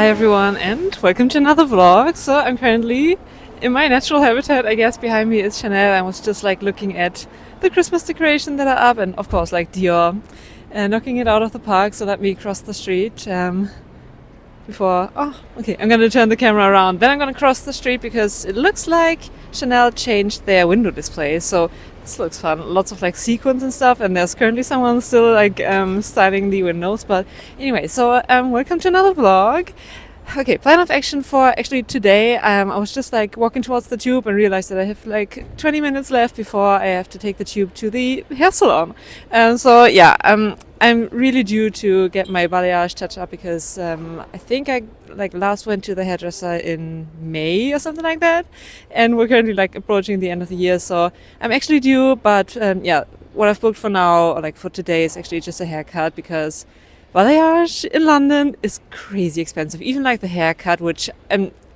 Hi everyone and welcome to another vlog. So I'm currently in my natural habitat. I guess behind me is Chanel. I was just like looking at the Christmas decoration that are up and of course like Dior knocking it out of the park. So let me cross the street before... Oh, okay, I'm gonna turn the camera around. Then I'm gonna cross the street because it looks like Chanel changed their window display. So this looks fun. Lots of like sequins and stuff, and there's currently someone still like styling the windows. But anyway, so welcome to another vlog. Okay, plan of action for actually today. I was just like walking towards the tube and realized that I have like 20 minutes left before I have to take the tube to the hair salon. So yeah, I'm really due to get my balayage touch up because I think I like last went to the hairdresser in May or something like that, and we're currently like approaching the end of the year, so I'm actually due. But yeah, what I've booked for now, or like for today, is actually just a haircut because balayage in London is crazy expensive. Even like the haircut, which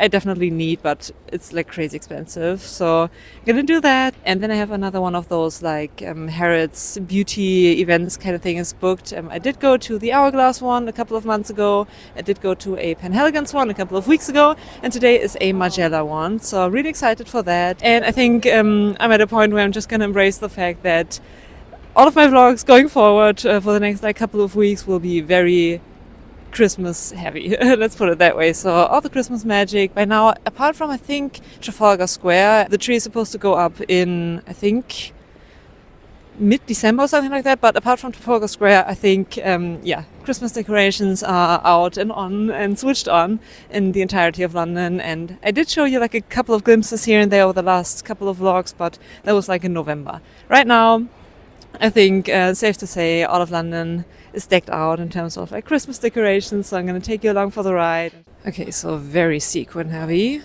I definitely need, but it's like crazy expensive. So I'm gonna do that. And then I have another one of those like Harrods beauty events kind of thing is booked. I did go to the Hourglass one a couple of months ago. I did go to a Penhaligon's one a couple of weeks ago. And today is a Margiella one. So I'm really excited for that. And I think I'm at a point where I'm just gonna embrace the fact that all of my vlogs going forward for the next like couple of weeks will be very Christmas heavy. Let's put it that way. So all the Christmas magic by now, apart from I think Trafalgar Square, the tree is supposed to go up in I think mid-December or something like that. But apart from Trafalgar Square, I think yeah, Christmas decorations are out and on and switched on in the entirety of London. And I did show you like a couple of glimpses here and there over the last couple of vlogs, but that was like in November. Right now, I think safe to say all of London is decked out in terms of like Christmas decorations, so I'm going to take you along for the ride. Okay, so very sequin heavy.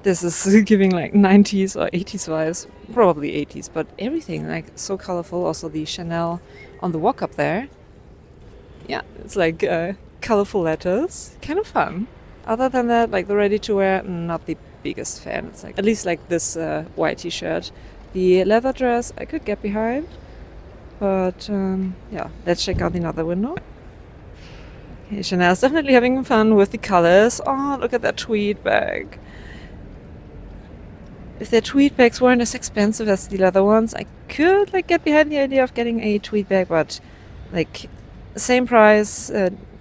This is giving like 90s or 80s vibes, probably 80s, but everything like so colorful. Also the Chanel on the walk up there. Yeah, it's like colorful letters, kind of fun. Other than that, like the ready to wear, not the biggest fan. It's like at least like this white t-shirt. The leather dress I could get behind, but yeah, let's check out another window. Okay, Chanel's definitely having fun with the colors. Oh, look at that tweed bag. If their tweed bags weren't as expensive as the leather ones, I could like get behind the idea of getting a tweed bag, but like the same price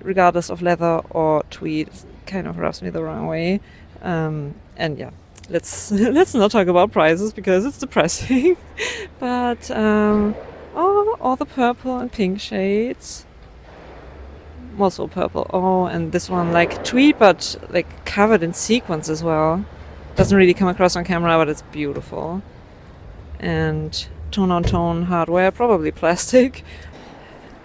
regardless of leather or tweed kind of rubs me the wrong way. And yeah. Let's not talk about prices because it's depressing. But oh, all the purple and pink shades. Also purple. Oh, and this one like tweed, but like covered in sequins as well. Doesn't really come across on camera, but it's beautiful. And tone on tone hardware, probably plastic.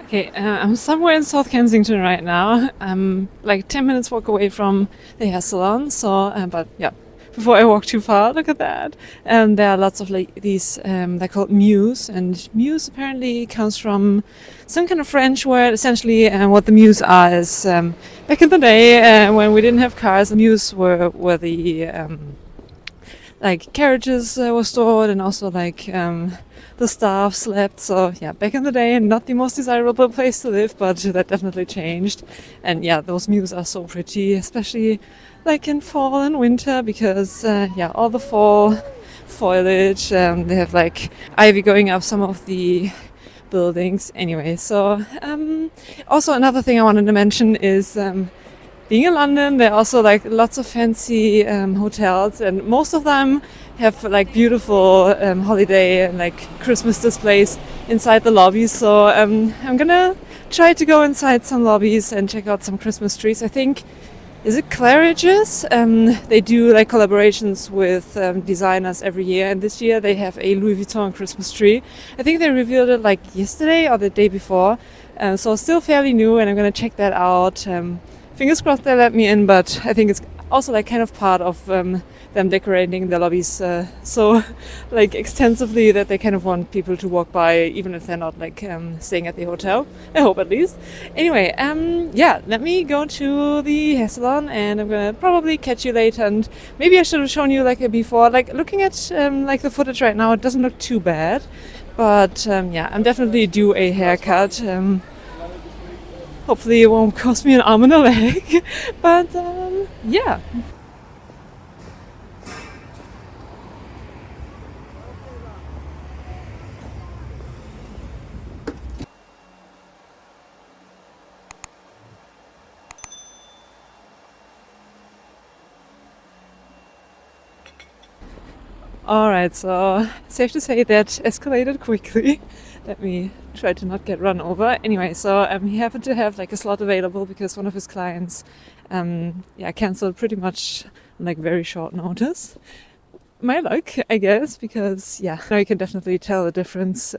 Okay, I'm somewhere in South Kensington right now. I'm like 10 minutes walk away from the hair salon. So, but yeah. Before I walk too far, look at that. There are lots of like these, they're called Muse, and Muse apparently comes from some kind of French word. Essentially, what the Muse are is back in the day when we didn't have cars, the Muse were the like carriages were stored, and also like the staff slept. So yeah, back in the day, not the most desirable place to live, but that definitely changed. And yeah, those Muse are so pretty, especially like in fall and winter, because yeah, all the fall foliage, they have like ivy going up some of the buildings. Anyway, so also another thing I wanted to mention is being in London, there are also like lots of fancy hotels, and most of them have like beautiful holiday and like Christmas displays inside the lobbies. So I'm gonna try to go inside some lobbies and check out some Christmas trees. I think, is it Claridge's? They do like collaborations with designers every year, and this year they have a Louis Vuitton Christmas tree. I think they revealed it like yesterday or the day before, so still fairly new, and I'm gonna check that out. Fingers crossed they let me in, but I think it's also like kind of part of them decorating the lobbies so like extensively that they kind of want people to walk by even if they're not like staying at the hotel. I hope at least. Anyway, yeah, let me go to the hair salon and I'm gonna probably catch you later. And maybe I should have shown you like a before. Like looking at like the footage right now, it doesn't look too bad, but yeah, I'm definitely due a haircut. hopefully it won't cost me an arm and a leg. But yeah. Alright, so safe to say that escalated quickly. Let me try to not get run over. Anyway, so he happened to have like a slot available because one of his clients cancelled pretty much like very short notice. My luck, I guess, because now you can definitely tell the difference.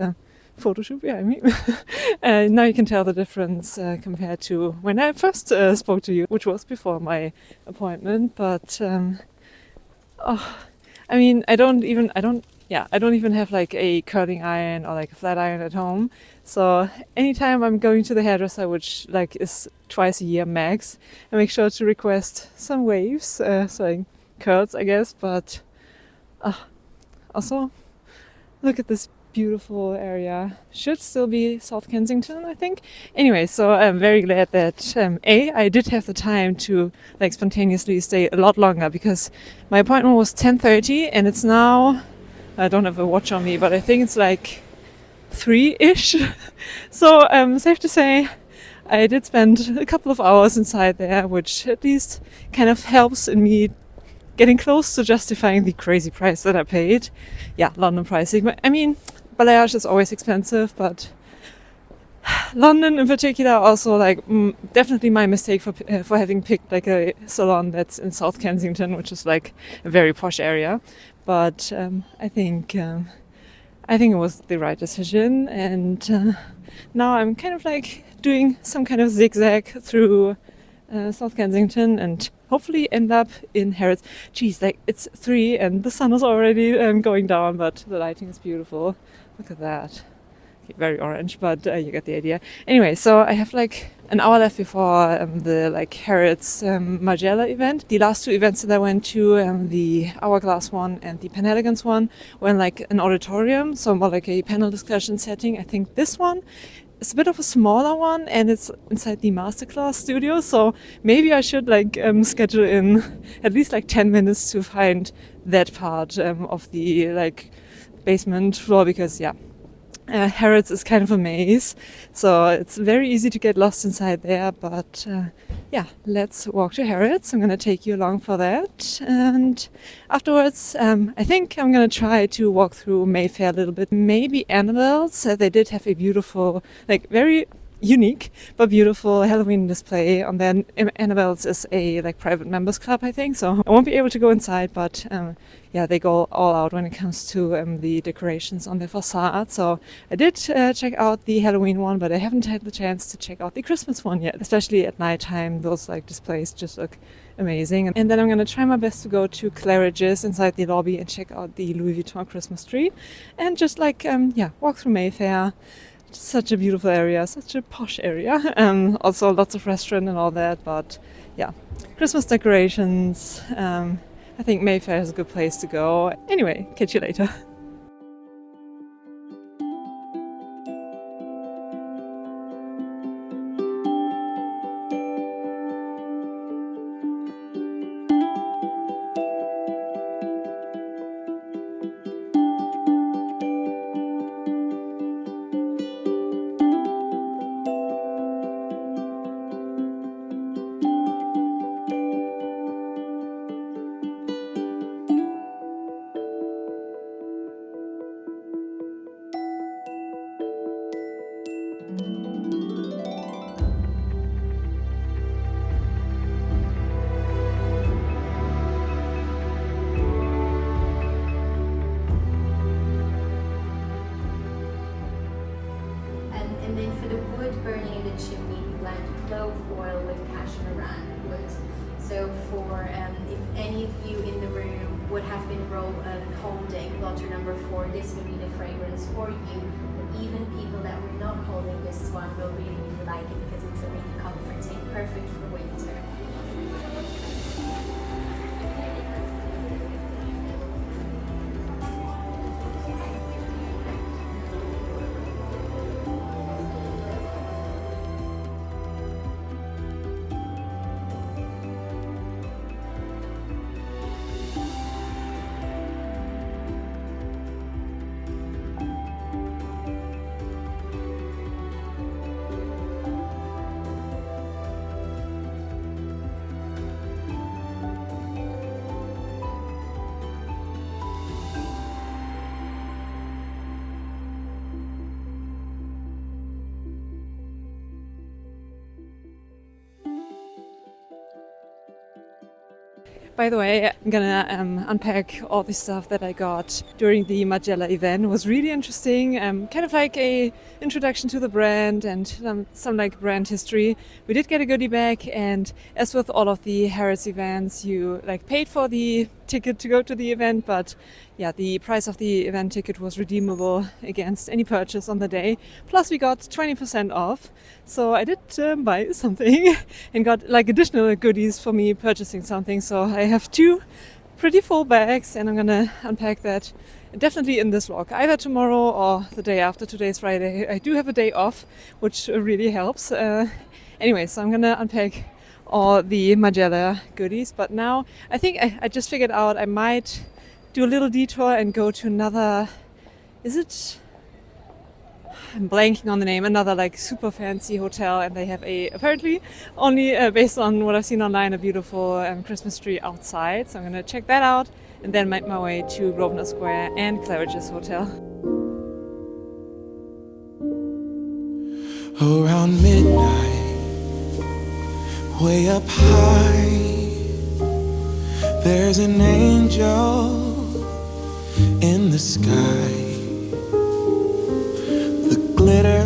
Photo shoot behind me. Now you can tell the difference compared to when I first spoke to you, which was before my appointment. But I mean, I don't even have like a curling iron or like a flat iron at home. So anytime I'm going to the hairdresser, which like is twice a year max, I make sure to request some waves, so like curls, I guess. But also, look at this beautiful area. Should still be South Kensington, I think. Anyway, so I'm very glad that I did have the time to like spontaneously stay a lot longer, because my appointment was 10:30 and it's now, I don't have a watch on me, but I think it's like 3-ish. So safe to say I did spend a couple of hours inside there, which at least kind of helps in me getting close to justifying the crazy price that I paid. Yeah, London pricing. I mean, Balayage is always expensive, but London in particular also like definitely my mistake for having picked like a salon that's in South Kensington, which is like a very posh area. But I think it was the right decision, and now I'm kind of like doing some kind of zigzag through South Kensington and hopefully end up in Harrods. Geez, like it's 3 and the sun is already going down, but the lighting is beautiful. Look at that. Okay, very orange, but you get the idea. Anyway, so I have like an hour left before the like Harrods Margiella event. The last 2 events that I went to, the Hourglass one and the Pan Elegance one, were in like an auditorium, so more like a panel discussion setting. I think this one it's a bit of a smaller one and it's inside the masterclass studio, so maybe I should like schedule in at least like 10 minutes to find that part of the like basement floor, because Harrods is kind of a maze, so it's very easy to get lost inside there. But let's walk to Harrods. I'm gonna take you along for that, and afterwards I think I'm gonna try to walk through Mayfair a little bit, maybe Annabelle's. They did have a beautiful, like very unique but beautiful Halloween display on there. Annabelle's is a like private members club, I think, so I won't be able to go inside, but they go all out when it comes to the decorations on the facade. So I did check out the Halloween one, but I haven't had the chance to check out the Christmas one yet, especially at nighttime. Those like displays just look amazing. And then I'm gonna try my best to go to Claridge's inside the lobby and check out the Louis Vuitton Christmas tree, and just like walk through Mayfair. Such a beautiful area, such a posh area. Also lots of restaurant and all that, but Christmas decorations. I think Mayfair is a good place to go. Anyway, catch you later. And then for the wood burning in the chimney, you blend clove oil with cashmere wood. So for if any of you in the room would have been holding lottery number 4, this would be the fragrance for you. But even people that were not holding this one will really, really like it, because it's a really comforting, perfect for winter. By the way, I'm gonna unpack all the stuff that I got during the Margiella event. It was really interesting, kind of like a introduction to the brand and some like brand history. We did get a goodie bag, and as with all of the Harrods events, you like paid for the ticket to go to the event, but yeah, the price of the event ticket was redeemable against any purchase on the day. Plus we got 20% off. So I did buy something and got like additional goodies for me purchasing something. So I have 2 pretty full bags, and I'm gonna unpack that definitely in this vlog, either tomorrow or the day after. Today's Friday. I do have a day off, which really helps. Anyway, so I'm gonna unpack all the Margiella goodies. But now I think I just figured out I might do a little detour and go to another, I'm blanking on the name, another like super fancy hotel, and they have apparently only based on what I've seen online, a beautiful Christmas tree outside. So I'm gonna check that out and then make my way to Grosvenor Square and Claridge's hotel. Around midnight, way up high, there's an angel in the sky. The glitter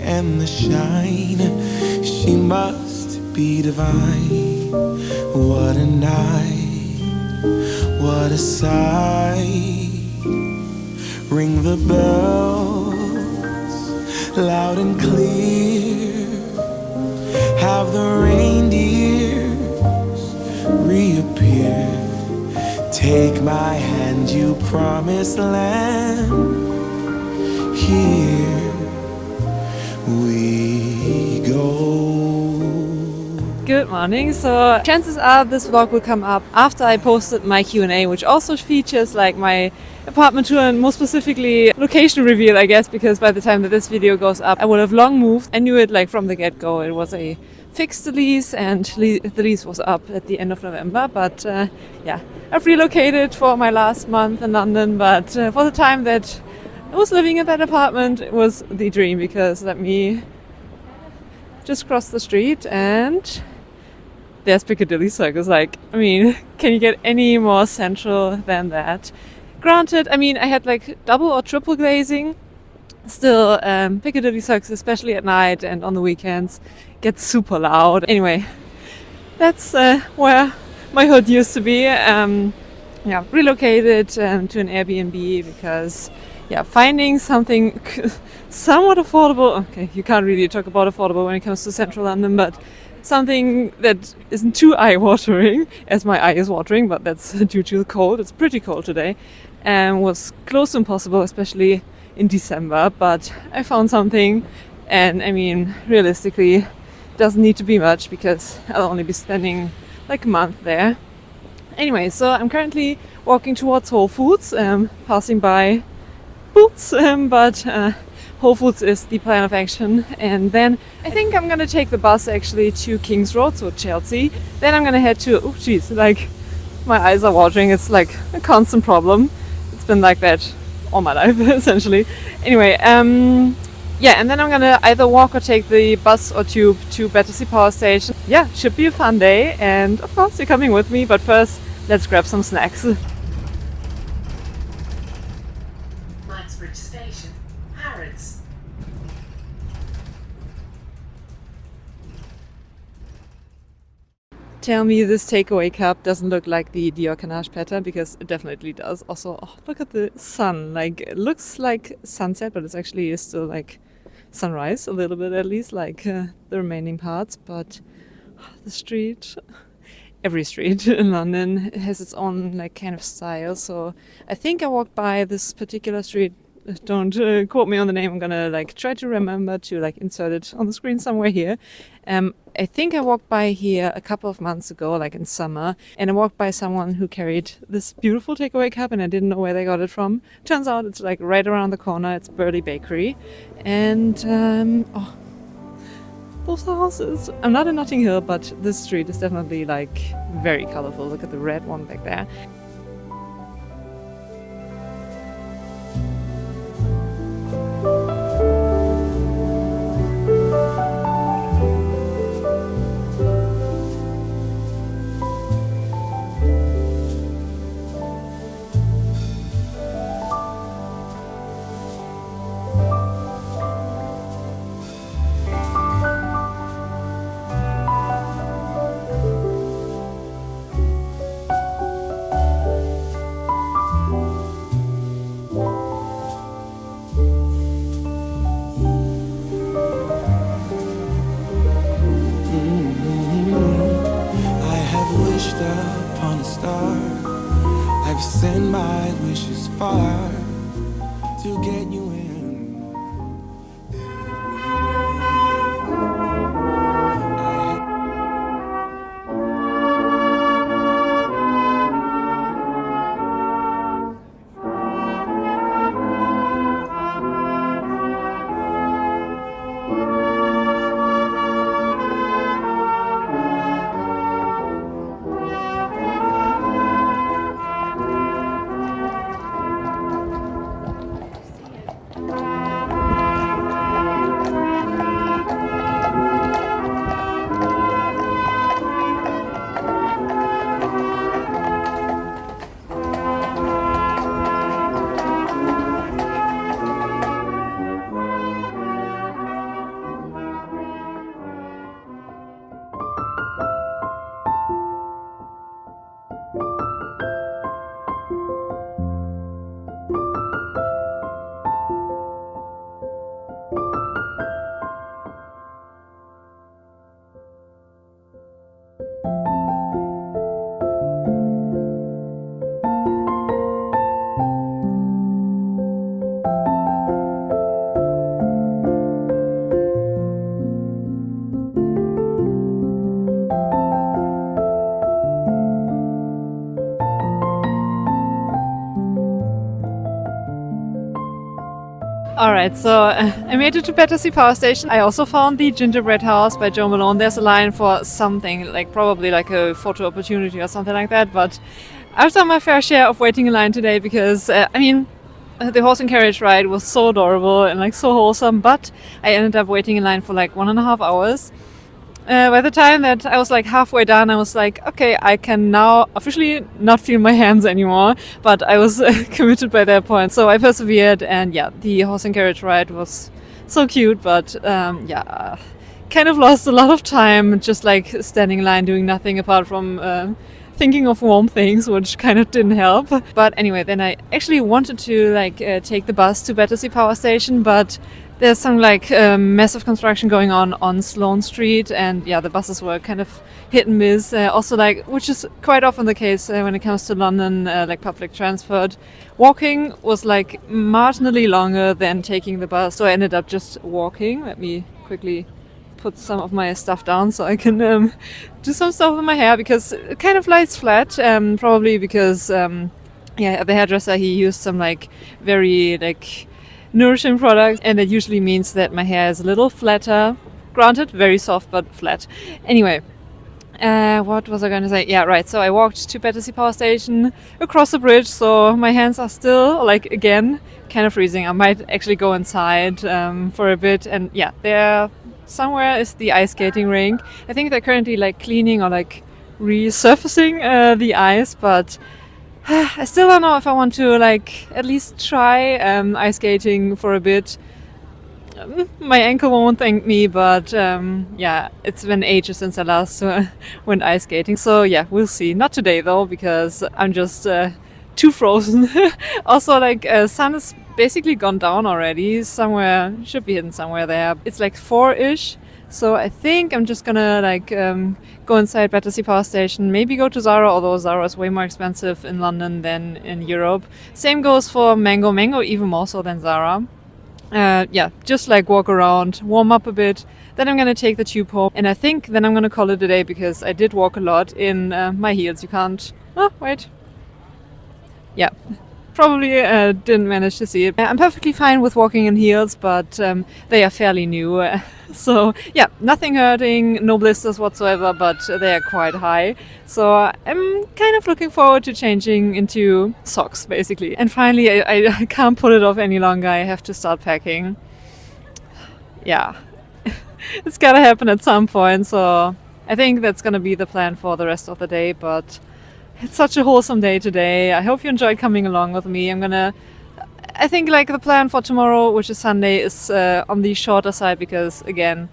and the shine, she must be divine. What a night, what a sight. Ring the bells loud and clear. Have the reindeers reappear. Take my hand, you promised land. Here we go. Good morning. So chances are this vlog will come up after I posted my Q&A, which also features like my apartment tour and more specifically location reveal, I guess, because by the time that this video goes up, I would have long moved. I knew it like from the get-go. It was a fixed lease, and the lease was up at the end of November. But yeah, I've relocated for my last month in London, but for the time that I was living in that apartment, it was the dream, because let me just cross the street and there's Piccadilly Circus. Like, I mean, can you get any more central than that? Granted, I mean, I had like double or triple glazing. Still, Piccadilly Circus, especially at night and on the weekends, gets super loud. Anyway, that's where my hood used to be. Yeah, relocated to an Airbnb because, yeah, finding something somewhat affordable. Okay, you can't really talk about affordable when it comes to central London, but something that isn't too eye-watering, as my eye is watering, but that's due to the cold. It's pretty cold today, and was close to impossible, especially in December. But I found something, and I mean, realistically, it doesn't need to be much because I'll only be spending like a month there. Anyway, so I'm currently walking towards Whole Foods, passing by Boots, but Whole Foods is the plan of action. And then I think I'm gonna take the bus actually to King's Road, so Chelsea. Then I'm gonna head to, oh geez, like my eyes are watering. It's like a constant problem. It's been like that all my life, essentially. Anyway, yeah, and then I'm gonna either walk or take the bus or tube to Battersea Power Station. Yeah, should be a fun day, and of course you're coming with me, but first let's grab some snacks. Station, Harrods. Tell me this takeaway cup doesn't look like the Dior Ganache pattern, because it definitely does. Also, oh, look at the sun. Like, it looks like sunset, but it's actually still like sunrise a little bit, at least, like the remaining parts. But the street, every street in London has its own like kind of style. So I think I walked by this particular street. Don't quote me on the name. I'm gonna like try to remember to like insert it on the screen somewhere here. I think I walked by here a couple of months ago, like in summer, and I walked by someone who carried this beautiful takeaway cup, and I didn't know where they got it from. Turns out it's like right around the corner. It's Burley Bakery, and oh, those houses. I'm not in Notting Hill, but this street is definitely like very colorful. Look at the red one back there. wish as far to get you in. Alright, so I made it to Battersea Power Station. I also found the Gingerbread House by Jo Malone. There's a line for something, like probably like a photo opportunity or something like that, but I've done my fair share of waiting in line today because, the horse and carriage ride was so adorable and like so wholesome, but I ended up waiting in line for like 1.5 hours. By the time that I was like halfway done, I was like, okay, I can now officially not feel my hands anymore, but I was committed by that point. So I persevered, and yeah, the horse and carriage ride was so cute, but kind of lost a lot of time just like standing in line doing nothing apart from thinking of warm things, which kind of didn't help. But anyway, then I actually wanted to like take the bus to Battersea Power Station, but there's some like massive construction going on Sloane Street, and yeah, the buses were kind of hit and miss. Also, like, which is quite often the case when it comes to London, like public transport. Walking was like marginally longer than taking the bus, so I ended up just walking. Let me quickly put some of my stuff down so I can do some stuff with my hair, because it kind of lies flat, probably because the hairdresser, he used some like very like nourishing products, and that usually means that my hair is a little flatter. Granted, very soft but flat. Anyway, what was I going to say? Yeah, right. So I walked to Battersea Power Station across the bridge, so my hands are still like again kind of freezing. I might actually go inside for a bit, and yeah, there somewhere is the ice skating rink. I think they're currently like cleaning or like resurfacing the ice, but I still don't know if I want to like at least try ice skating for a bit. My ankle won't thank me, but it's been ages since I last went ice skating. So yeah, we'll see. Not today though, because I'm just too frozen. Also, like sun is basically gone down already. Somewhere, should be hidden somewhere there. It's like 4-ish. So I think I'm just gonna like go inside Battersea Power Station, maybe go to Zara, although Zara is way more expensive in London than in Europe. Same goes for Mango even more so than Zara. Just like walk around, warm up a bit, then I'm gonna take the tube home, and I think then I'm gonna call it a day, because I did walk a lot in my heels. You can't... Oh, wait. Yeah. Probably didn't manage to see it. I'm perfectly fine with walking in heels, but they are fairly new. So yeah, nothing hurting, no blisters whatsoever, but they are quite high. So I'm kind of looking forward to changing into socks, basically. And finally, I can't put it off any longer. I have to start packing. Yeah, it's gotta happen at some point. So I think that's gonna be the plan for the rest of the day, but it's such a wholesome day today. I hope you enjoyed coming along with me. I think like the plan for tomorrow, which is Sunday, is on the shorter side, because again,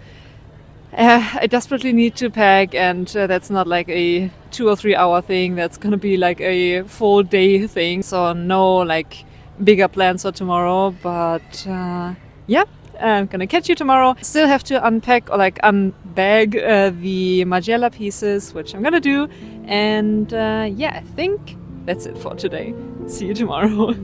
I desperately need to pack, and that's not like a 2 or 3 hour thing. That's gonna be like a full day thing. So no like bigger plans for tomorrow, but I'm gonna catch you tomorrow. Still have to unpack or like unbag the Margiella pieces, which I'm gonna do. And I think that's it for today. See you tomorrow.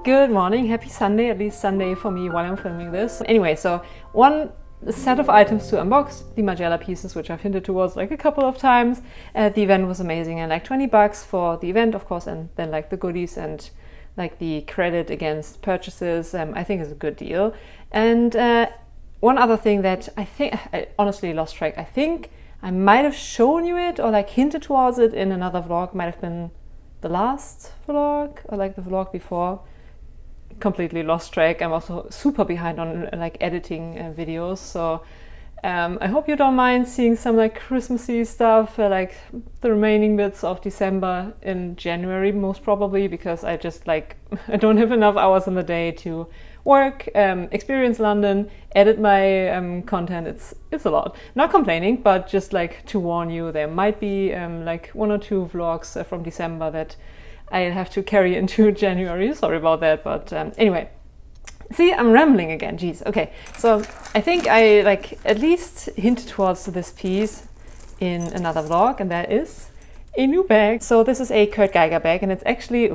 Good morning, happy Sunday, at least Sunday for me while I'm filming this. Anyway, so one set of items to unbox, the Margiela pieces, which I've hinted towards like a couple of times. The event was amazing, and like 20 bucks for the event, of course, and then like the goodies and like the credit against purchases, I think is a good deal. And one other thing that I think, I honestly lost track, I think I might have shown you it or like hinted towards it in another vlog, might have been the last vlog or like the vlog before. Completely lost track. I'm also super behind on like editing videos, so I hope you don't mind seeing some like Christmassy stuff, like the remaining bits of December in January most probably, because I just like I don't have enough hours in the day to work, experience London, edit my content. It's a lot. Not complaining, but just like to warn you, there might be like 1 or 2 vlogs from December that I'll have to carry into January. Sorry about that, but anyway. See, I'm rambling again, jeez. Okay, so I think I like at least hinted towards this piece in another vlog, and that is a new bag. So this is a Kurt Geiger bag, and it's actually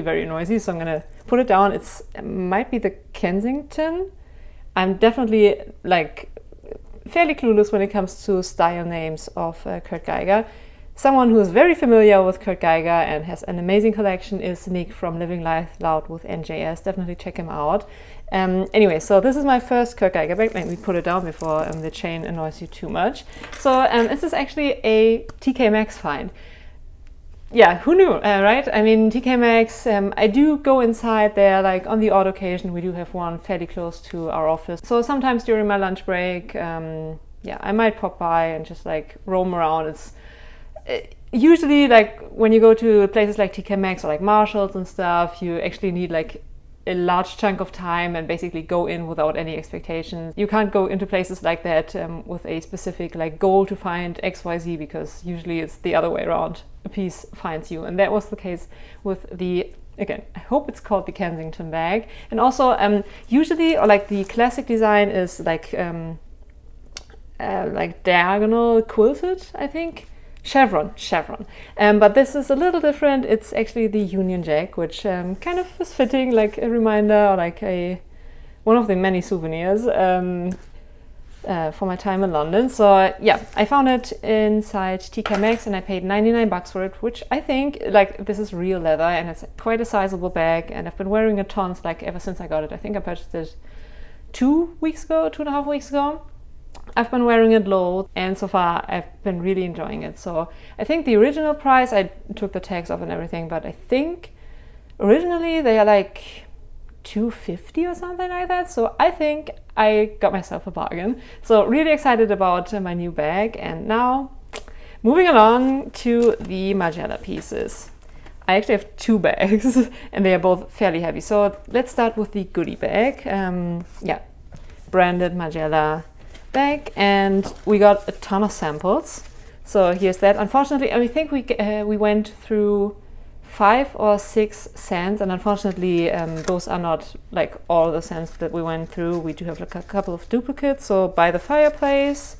very noisy, so I'm gonna put it down. It might be the Kensington. I'm definitely like fairly clueless when it comes to style names of Kurt Geiger. Someone who is very familiar with Kurt Geiger and has an amazing collection is Nick from Living Life Loud with NJS. Definitely check him out. Anyway, so this is my first Kurt Geiger bag. Let me put it down before the chain annoys you too much. So this is actually a TK Maxx find. Yeah, who knew, right? I mean, TK Maxx, I do go inside there, like on the odd occasion. We do have one fairly close to our office. So sometimes during my lunch break, yeah, I might pop by and just like roam around. It's usually like when you go to places like TK Maxx or like Marshalls and stuff, you actually need like a large chunk of time and basically go in without any expectations. You can't go into places like that with a specific like goal to find XYZ, because usually it's the other way around. A piece finds you, and that was the case with the, again, I hope it's called the Kensington bag. And also usually, or like the classic design is like diagonal quilted, I think. Chevron. But this is a little different. It's actually the Union Jack, which kind of is fitting, like a reminder, or like one of the many souvenirs for my time in London. So yeah, I found it inside TK Maxx and I paid 99 bucks for it, which I think, like, this is real leather and it's quite a sizable bag, and I've been wearing it tons, like ever since I got it. I think I purchased it 2.5 weeks ago. I've been wearing it loads, and so far I've been really enjoying it. So I think the original price, I took the tags off and everything, but I think originally they are like $250 or something like that. So I think I got myself a bargain. So really excited about my new bag. And now moving along to the Margiela pieces. I actually have 2 bags and they are both fairly heavy. So let's start with the goodie bag. Yeah, branded Margiela bag, and we got a ton of samples. So here's that. Unfortunately, I think we went through 5 or 6 scents, and unfortunately those are not like all the scents that we went through. We do have like a couple of duplicates. So By the Fireplace,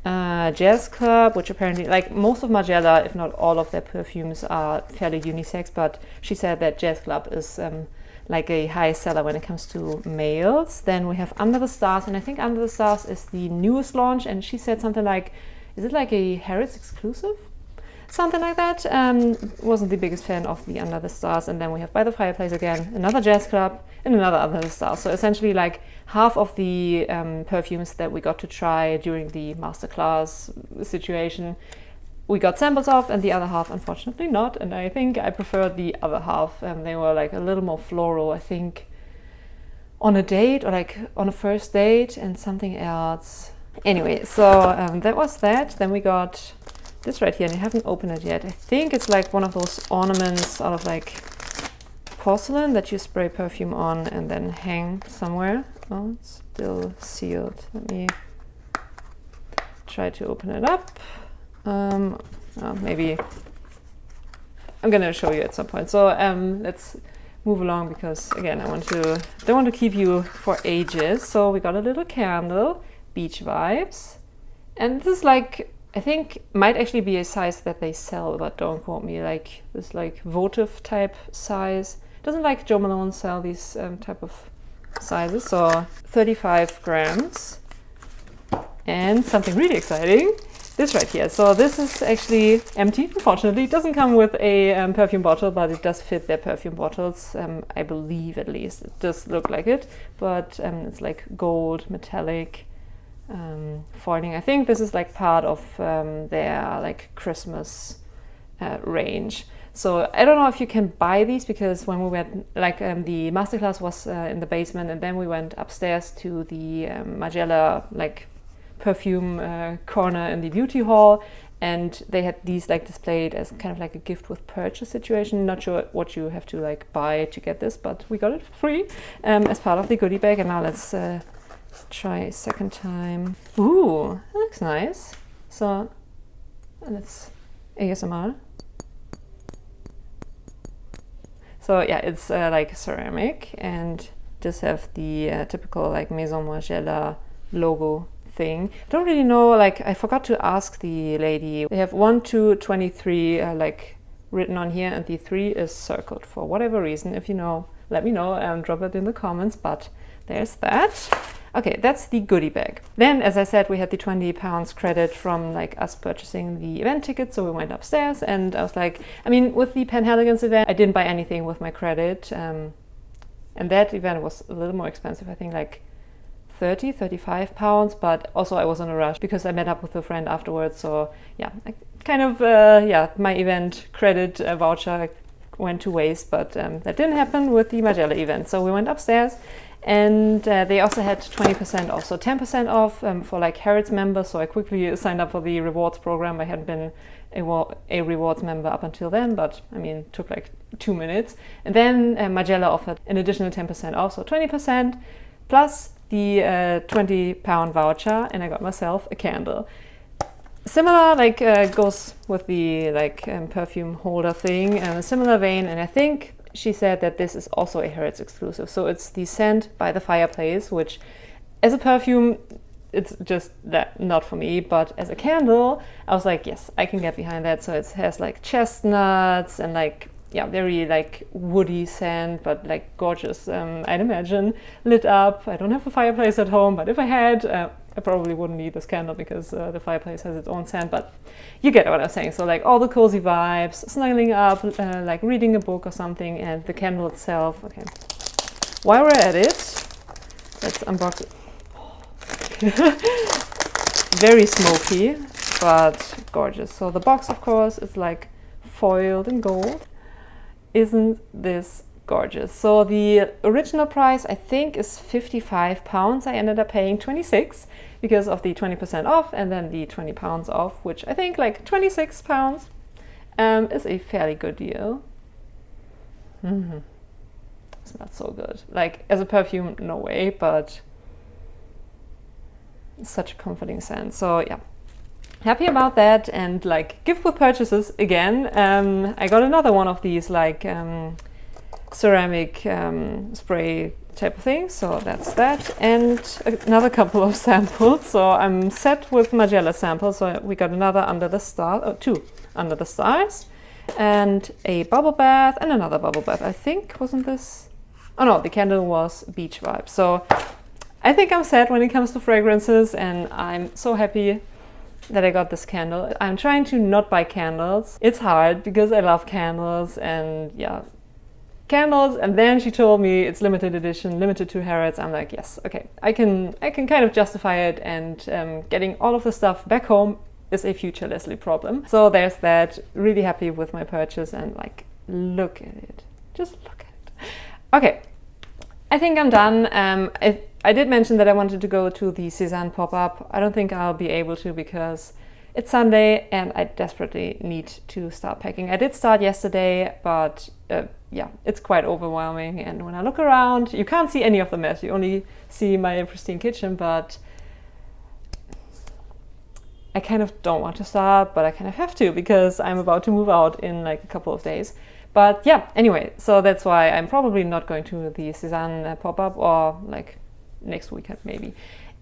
Jazz Club, which apparently, like, most of Margiela, if not all of their perfumes, are fairly unisex, but she said that Jazz Club is like a high seller when it comes to males. Then we have Under the Stars, and I think Under the Stars is the newest launch, and she said something like is it like a Harrods exclusive? Something like that. Wasn't the biggest fan of the Under the Stars. And then we have By the Fireplace again, another jazz club, and another Under the Stars. So essentially like half of the perfumes that we got to try during the masterclass situation, we got samples of, and the other half unfortunately not. And I think I preferred the other half. They were like a little more floral, I think, on a date or like on a first date, and something else. Anyway, so that was that. Then we got this right here, and I haven't opened it yet. I think it's like one of those ornaments out of like porcelain that you spray perfume on and then hang somewhere. Oh, it's still sealed. Let me try to open it up. Maybe I'm gonna show you at some point. So let's move along, because again, don't want to keep you for ages. So we got a little candle, beach vibes, and this is like, I think might actually be a size that they sell, but don't quote me. Like this like votive type size. Doesn't like Jo Malone sell these type of sizes. So 35 grams, and something really exciting. This right here. So this is actually empty, unfortunately. It doesn't come with a perfume bottle, but it does fit their perfume bottles, I believe at least. It does look like it, but it's like gold, metallic foiling. I think this is like part of their like Christmas range. So I don't know if you can buy these, because when we went, like the masterclass was in the basement, and then we went upstairs to the Margiella like perfume corner in the beauty hall, and they had these like displayed as kind of like a gift with purchase situation. Not sure what you have to like buy to get this, but we got it for free as part of the goodie bag. And now let's try a second time. Ooh, that looks nice. So let's ASMR. So yeah, it's like ceramic, and just have the typical like Maison Margiella logo thing. Don't really know, like I forgot to ask the lady. They have 1 to 23 like written on here, and the 3 is circled for whatever reason. If you know, let me know and drop it in the comments, but there's that. Okay, that's the goodie bag. Then, as I said, we had the £20 credit from like us purchasing the event ticket, so we went upstairs, and I was like, I mean, with the Penhaligons event, I didn't buy anything with my credit, and that event was a little more expensive, I think like £35, but also I was in a rush because I met up with a friend afterwards. So yeah, I kind of my event credit voucher went to waste, but that didn't happen with the Margiella event. So we went upstairs, and they also had 20% off, so 10% off for like Harrods members. So I quickly signed up for the rewards program. I hadn't been a rewards member up until then, but I mean, it took like 2 minutes. And then Margiella offered an additional 10% off, so 20% plus the £20 voucher, and I got myself a candle. Similar, like goes with the like perfume holder thing, a similar vein, and I think she said that this is also a Harrods exclusive. So it's the scent By the Fireplace, which as a perfume, it's just that not for me, but as a candle, I was like, yes, I can get behind that. So it has like chestnuts and like, yeah, very like woody scent, but like gorgeous, I'd imagine, lit up. I don't have a fireplace at home, but if I had, I probably wouldn't need this candle because the fireplace has its own scent, but you get what I'm saying. So like all the cozy vibes, snuggling up, like reading a book or something, and the candle itself. Okay, while we're at it, let's unbox it. Very smoky, but gorgeous. So the box, of course, is like foiled in gold. Isn't this gorgeous? So the original price, I think, is £55. I ended up paying 26 because of the 20% off and then the £20 off, which I think like £26 is a fairly good deal. It's not so good. Like as a perfume, no way, but it's such a comforting scent. So yeah, happy about that. And like gift with purchases again, I got another one of these like ceramic spray type of thing, so that's that, and another couple of samples. So I'm set with Margiela samples, so we got another Under the Stars, 2 Under the Stars, and a bubble bath and another bubble bath. I think, wasn't this? Oh no, the candle was Beach Vibe. So I think I'm set when it comes to fragrances, and I'm so happy that I got this candle. I'm trying to not buy candles. It's hard because I love candles and yeah, candles. And then she told me it's limited edition, limited to Harrods. I'm like, yes, okay, I can kind of justify it, and getting all of the stuff back home is a future Lesley problem. So there's that. Really happy with my purchase, and like, look at it. Just look at it. Okay, I think I'm done. I did mention that I wanted to go to the Cézanne pop-up. I don't think I'll be able to because it's Sunday and I desperately need to start packing. I did start yesterday, but yeah, it's quite overwhelming. And when I look around, you can't see any of the mess. You only see my pristine kitchen, but I kind of don't want to start, but I kind of have to because I'm about to move out in like a couple of days. But yeah, anyway, so that's why I'm probably not going to the Cézanne pop-up, or like next weekend maybe.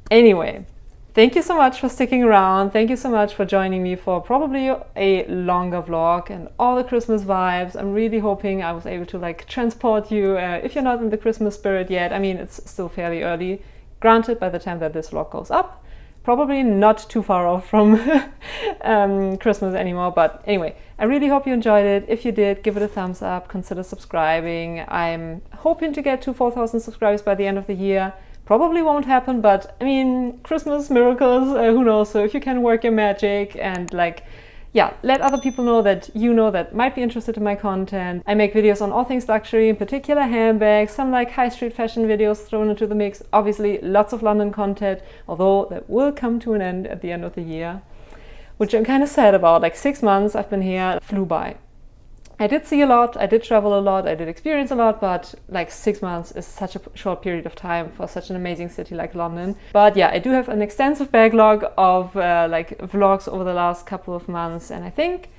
Anyway, thank you so much for sticking around. Thank you so much for joining me for probably a longer vlog and all the Christmas vibes. I'm really hoping I was able to like transport you if you're not in the Christmas spirit yet. I mean, it's still fairly early. Granted, by the time that this vlog goes up, probably not too far off from Christmas anymore. But anyway, I really hope you enjoyed it. If you did, give it a thumbs up, consider subscribing. I'm hoping to get to 4,000 subscribers by the end of the year. Probably won't happen, but I mean, Christmas miracles, who knows? So if you can work your magic and like, yeah, let other people know that you know that might be interested in my content. I make videos on all things luxury, in particular handbags, some like high street fashion videos thrown into the mix. Obviously, lots of London content, although that will come to an end at the end of the year, which I'm kind of sad about. Like 6 months I've been here, flew by. I did see a lot, I did travel a lot, I did experience a lot, but like 6 months is such a short period of time for such an amazing city like London. But yeah, I do have an extensive backlog of like vlogs over the last couple of months, and I think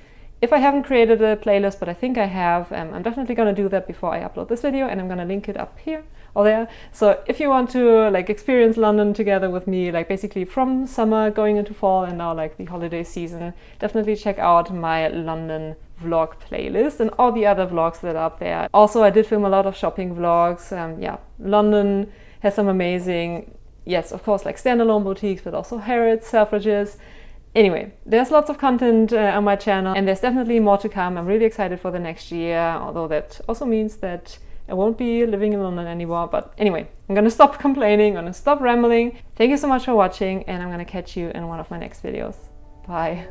if I haven't created a playlist, but I think I have, I'm definitely gonna do that before I upload this video, and I'm gonna link it up here or there. So if you want to like experience London together with me, like basically from summer going into fall and now like the holiday season, definitely check out my London vlog playlist and all the other vlogs that are up there. Also, I did film a lot of shopping vlogs. Yeah, London has some amazing, yes, of course, like standalone boutiques, but also Harrods, Selfridges. Anyway, there's lots of content on my channel, and there's definitely more to come. I'm really excited for the next year, although that also means that I won't be living in London anymore. But anyway, I'm gonna stop complaining, I'm gonna stop rambling. Thank you so much for watching, and I'm gonna catch you in one of my next videos. Bye.